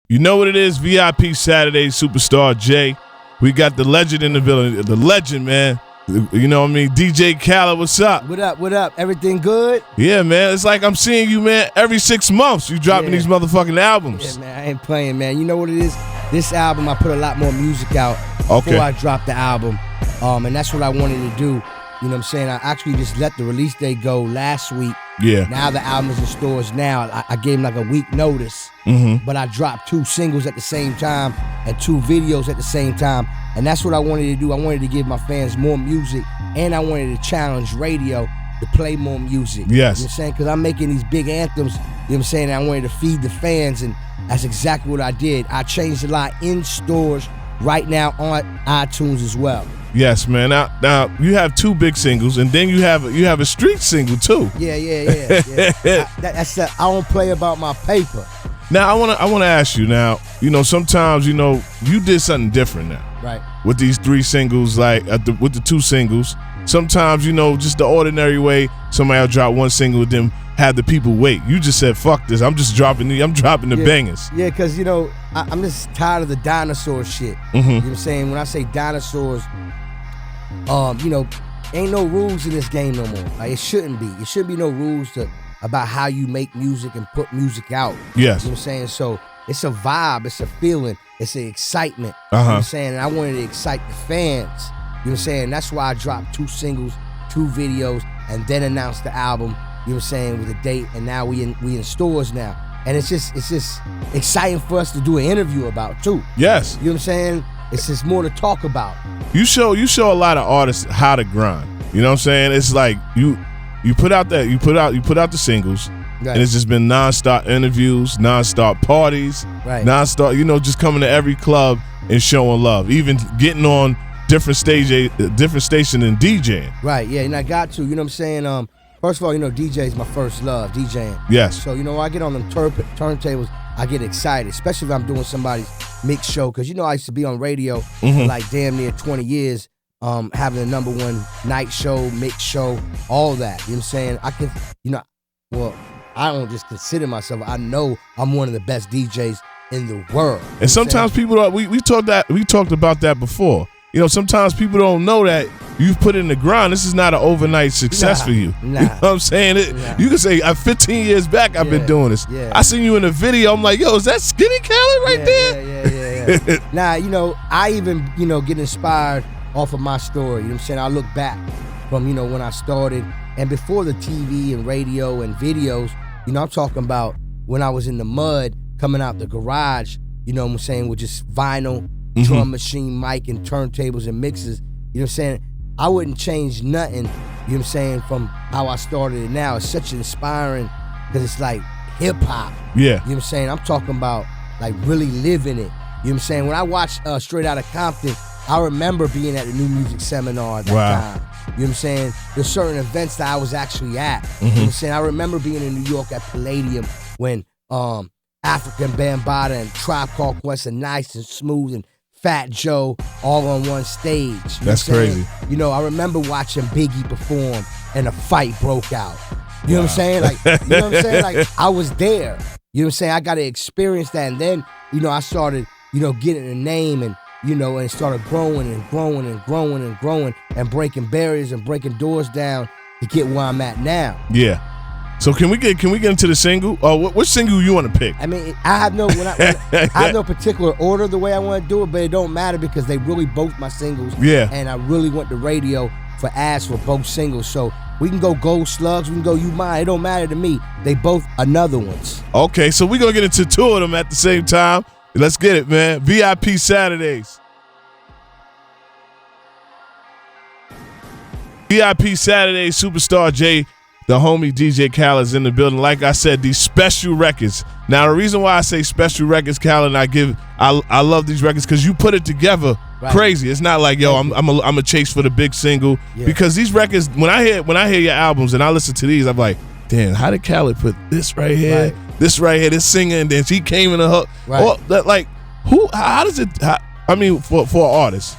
You know what it is, VIP Saturday, Superstar J. We got the legend in the building. The legend, man. You know what I mean? DJ Khaled, what's up? What up, what up? Everything good? Yeah, man. It's like I'm seeing you, man, every 6 months. You dropping these motherfucking albums. Yeah, man. I ain't playing, man. You know what it is? This album, I put a lot more music out before I dropped the album. And that's what I wanted to do. You know what I'm saying? I actually just let the release date go last week. Yeah. Now the album is in stores now. I gave him like a week notice. But I dropped 2 singles at the same time and 2 videos at the same time. And that's what I wanted to do. I wanted to give my fans more music, and I wanted to challenge radio to play more music. Yes. You know what I'm saying? Because I'm making these big anthems, you know what I'm saying? I wanted to feed the fans, and that's exactly what I did. I changed a lot in stores right now on iTunes as well. Yes, man. Now you have 2 big singles, and then you have a street single too. Yeah. I don't play about my paper. Now I wanna ask you now. You know, sometimes you did something different now. Right. With these 3 singles, like with the 2 singles, sometimes just the ordinary way somebody will drop 1 single and then have the people wait. You just said fuck this. I'm dropping the bangers. Yeah, because I'm just tired of the dinosaur shit. You know what I'm saying? When I say dinosaurs, ain't no rules in this game no more. Like it shouldn't be. It shouldn't be no rules about how you make music and put music out. Yes. You know what I'm saying? So it's a vibe, it's a feeling, it's an excitement. You know what I'm saying? And I wanted to excite the fans. You know what I'm saying? That's why I dropped 2 singles, 2 videos, and then announced the album, you know what I'm saying, with a date, and now we in stores now. And it's just exciting for us to do an interview about too. Yes. You know what I'm saying? It's just more to talk about. You show a lot of artists how to grind. You know what I'm saying? It's like you put out the singles, right, and it's just been nonstop interviews, nonstop parties, right, nonstop, just coming to every club and showing love, even getting on different station and DJing. Right, yeah, and I got to, you know what I'm saying? First of all, DJ is my first love, DJing. Yes. So, I get on them turntables, I get excited, especially if I'm doing somebody's mix show, because, I used to be on radio for like damn near 20 years, having the #1 night show, mix show, all that. You know what I'm saying? I can, I don't just consider myself, I know I'm one of the best DJs in the world. And sometimes people don't, we talked about that before. Sometimes people don't know that you've put in the grind. This is not an overnight success for you. Nah. You know what I'm saying? You can say, 15 years back, I've been doing this. Yeah. I seen you in a video. I'm like, yo, is that Skinny Khaled right there? Yeah. Nah, I even, get inspired off of my story. You know what I'm saying? I look back from, when I started, and before the TV and radio and videos, I'm talking about when I was in the mud, coming out the garage, you know what I'm saying, with just vinyl, drum machine, mic, and turntables and mixes. You know what I'm saying? I wouldn't change nothing, you know what I'm saying, from how I started it now. It's such an inspiring, because it's like hip-hop. Yeah. You know what I'm saying? I'm talking about, like, really living it. You know what I'm saying? When I watched Straight Outta Compton, I remember being at the New Music Seminar at that time. You know what I'm saying? There's certain events that I was actually at. You know what I'm saying? I remember being in New York at Palladium when African Bambaataa and Tribe Called Quest and Nice and Smooth and Fat Joe all on one stage. That's crazy. I remember watching Biggie perform and a fight broke out. You know what I'm saying? Like, you know what I'm saying? Like, I was there. You know what I'm saying? I got to experience that. And then, I started, getting a name and, and started growing and growing and growing and growing and breaking barriers and breaking doors down to get where I'm at now. Yeah. So can we get into the single? Which single you want to pick? I mean, I have no I have no particular order the way I want to do it, but it don't matter because they really both my singles. Yeah. And I really went to radio for ads for both singles. So we can go Gold Slugs, we can go You Mine. It don't matter to me. They both another ones. Okay, so we're going to get into 2 of them at the same time. Let's get it, man. VIP Saturdays. VIP Saturdays, Superstar J. The homie DJ Khaled's in the building. Like I said, these special records. Now, the reason why I say special records, Khaled, and I love these records because you put it together crazy. It's not like, yo, I'm a chase for the big single. Yeah. Because these records, when I hear your albums and I listen to these, I'm like, damn, how did Khaled put this right here, this right here, this singer, and then she came in the hook. Right. How does it? For an artist,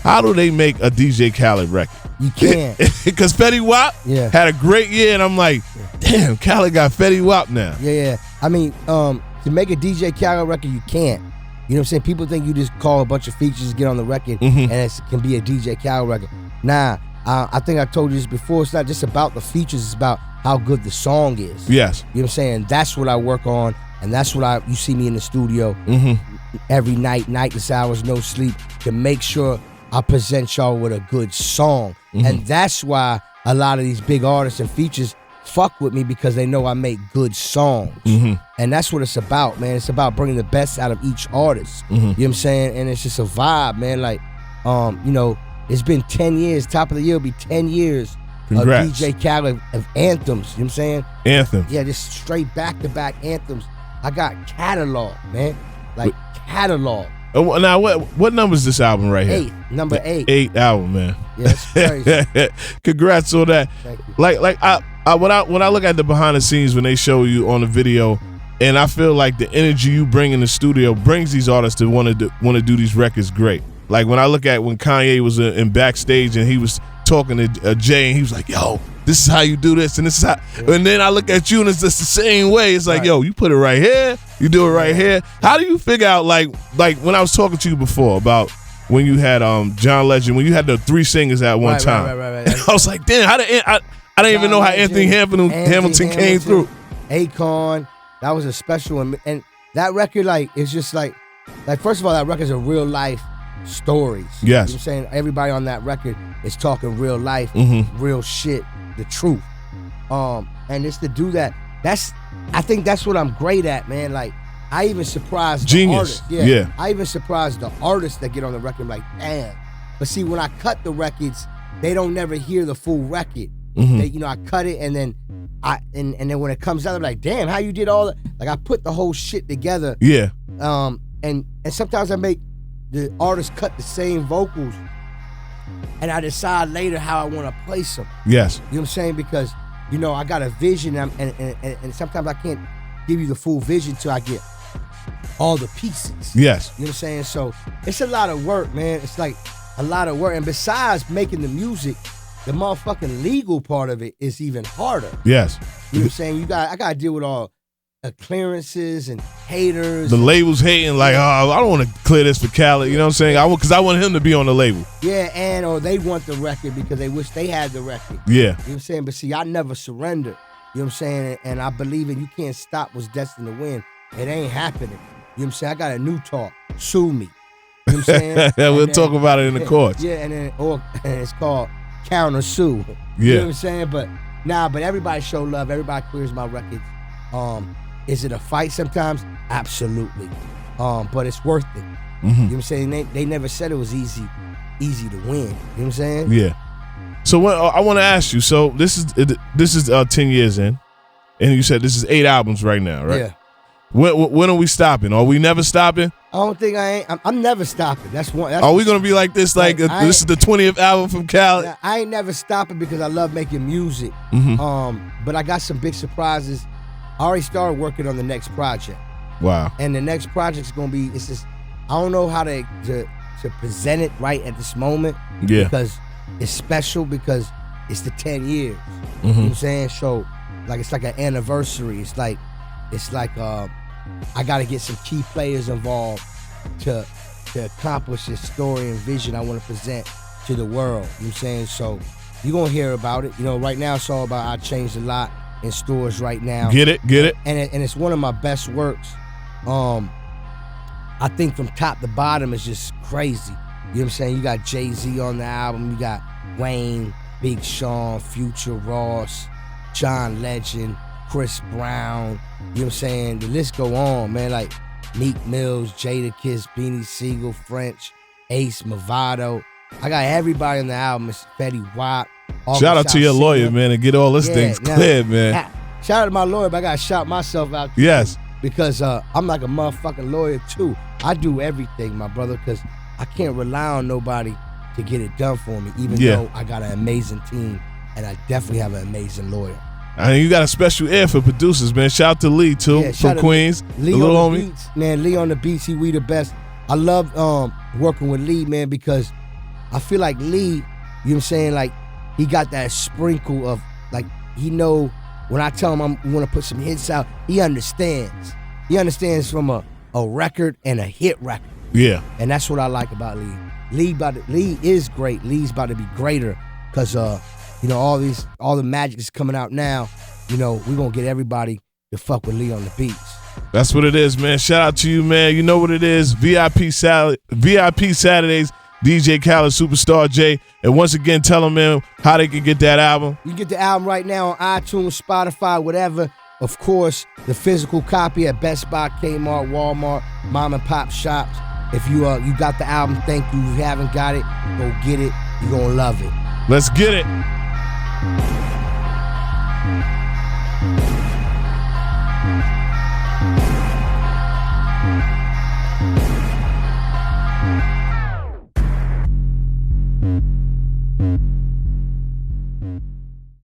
how do they make a DJ Khaled record? You can't. Because Fetty Wap had a great year, and I'm like, damn, Khaled got Fetty Wap now. Yeah. I mean, to make a DJ Khaled record, you can't. You know what I'm saying? People think you just call a bunch of features, get on the record, and it can be a DJ Khaled record. Nah, I think I told you this before. It's not just about the features. It's about how good the song is. Yes. You know what I'm saying? That's what I work on, and that's what you see me in the studio every night, nightless hours, no sleep, to make sure I present y'all with a good song. And that's why a lot of these big artists and features fuck with me, because they know I make good songs. And that's what it's about, man. It's about bringing the best out of each artist. You know what I'm saying? And it's just a vibe, man. Like, you know, it's been 10 years. Top of the year will be 10 years. Congrats. Of DJ Khaled, of anthems. You know what I'm saying? Anthems. Yeah, just straight back-to-back anthems. I got catalog, man. Like, catalog. Now, what number is this album right here? Number 8. 8 album, man. Yeah, it's crazy. Congrats on that. Thank you. Like when I look at the behind the scenes when they show you on the video, and I feel like the energy you bring in the studio brings these artists to want to do these records great. Like when I look at when Kanye was in backstage and he was talking to Jay, and he was like, "Yo, this is how you do this, and this is how." And then I look at you, and it's just the same way. It's like, "Yo, you put it right here, you do it right here." How do you figure out like when I was talking to you before about when you had John Legend, when you had the 3 singers at one time? Right. I was like, "Damn, I didn't even know how Anthony Hamilton came through." Akon, that was a special one, and that record, like, it's just like first of all, that record's a real life stories. Yes. You know what I'm saying? Everybody on that record is talking real life, real shit, the truth. And it's to do that. I think that's what I'm great at, man. Like, I even surprise the artists. Yeah. I even surprise the artists that get on the record, like, damn. But see, when I cut the records, they don't never hear the full record. They, you know, I cut it, and then and then when it comes out, I'm like, damn, how you did all that? Like, I put the whole shit together. Yeah. And sometimes I make the artist cut the same vocals, and I decide later how I want to place them. Yes. You know what I'm saying? Because, you know, I got a vision, and sometimes I can't give you the full vision till I get all the pieces. Yes. You know what I'm saying? So it's a lot of work, man. It's like a lot of work. And besides making the music, the motherfucking legal part of it is even harder. Yes. You know what I'm saying? I got to deal with all clearances and haters. The label's hating, like, oh, I don't want to clear this for Khaled. You know what I'm saying? Because I want him to be on the label. Yeah, or they want the record because they wish they had the record. Yeah. You know what I'm saying? But see, I never surrender. You know what I'm saying? And I believe in you can't stop what's destined to win. It ain't happening. You know what I'm saying? I got a new talk. Sue me. You know what I'm saying? We'll talk about it in the courts. Yeah, and it's called counter sue. Yeah. You know what I'm saying? But everybody show love. Everybody clears my records. Is it a fight sometimes? Absolutely. But it's worth it. You know what I'm saying? They never said it was easy to win. You know what I'm saying? Yeah. So I want to ask you. So this is 10 years in, and you said this is 8 albums right now, right? Yeah. When are we stopping? Are we never stopping? I don't think I'm never stopping. That's one. Are we gonna be like this? This is the 20th album from Khaled? I ain't never stopping because I love making music. But I got some big surprises. I already started working on the next project. Wow. And the next project's gonna be, it's just, I don't know how to present it right at this moment. Yeah. Because it's special, because it's the 10 years. You know what I'm saying? So, like, it's like an anniversary. It's like I gotta get some key players involved to accomplish this story and vision I want to present to the world. You know what I'm saying? So you're gonna hear about it. You know, right now it's all about I changed a lot in stores right now. Get it. And it's one of my best works. I think from top to bottom is just crazy. You know what I'm saying? You got Jay-Z on the album, you got Wayne, Big Sean, Future, Ross, John Legend, Chris Brown. You know what I'm saying? The list go on, man. Like Meek Mills, Jadakiss, Beanie Siegel, French, Ace, Movado. I got everybody on the album. It's Fetty Wap. Shout out to your lawyer, man, and get all this things cleared, man. Shout out to my lawyer, but I gotta shout myself out. Yes. Because I'm like a motherfucking lawyer too. I do everything, my brother, because I can't rely on nobody to get it done for me, even though I got an amazing team, and I definitely have an amazing lawyer. I mean, you got a special ear for producers, man. Shout out to Lee, too, from Queens. Lee the little on the homie. beats, man. Lee on the beats, we the best. I love working with Lee, man, because I feel like Lee, you know what I'm saying, like, he got that sprinkle of, like, he know when I tell him I want to put some hits out, he understands. You know he understands from a record and a hit record. Yeah. And that's what I like about Lee. Lee is great. Lee's about to be greater because all the magic is coming out now. We're gonna get everybody to fuck with Lee on the beats. That's what it is, man. Shout out to you, man. You know what it is. VIP Saturdays, DJ Khaled, Superstar J. And once again, tell them, man, how they can get that album. You can get the album right now on iTunes, Spotify, whatever. Of course, the physical copy at Best Buy, Kmart, Walmart, mom and pop shops. If you got the album, thank you. If you haven't got it, go get it. You're gonna love it. Let's get it.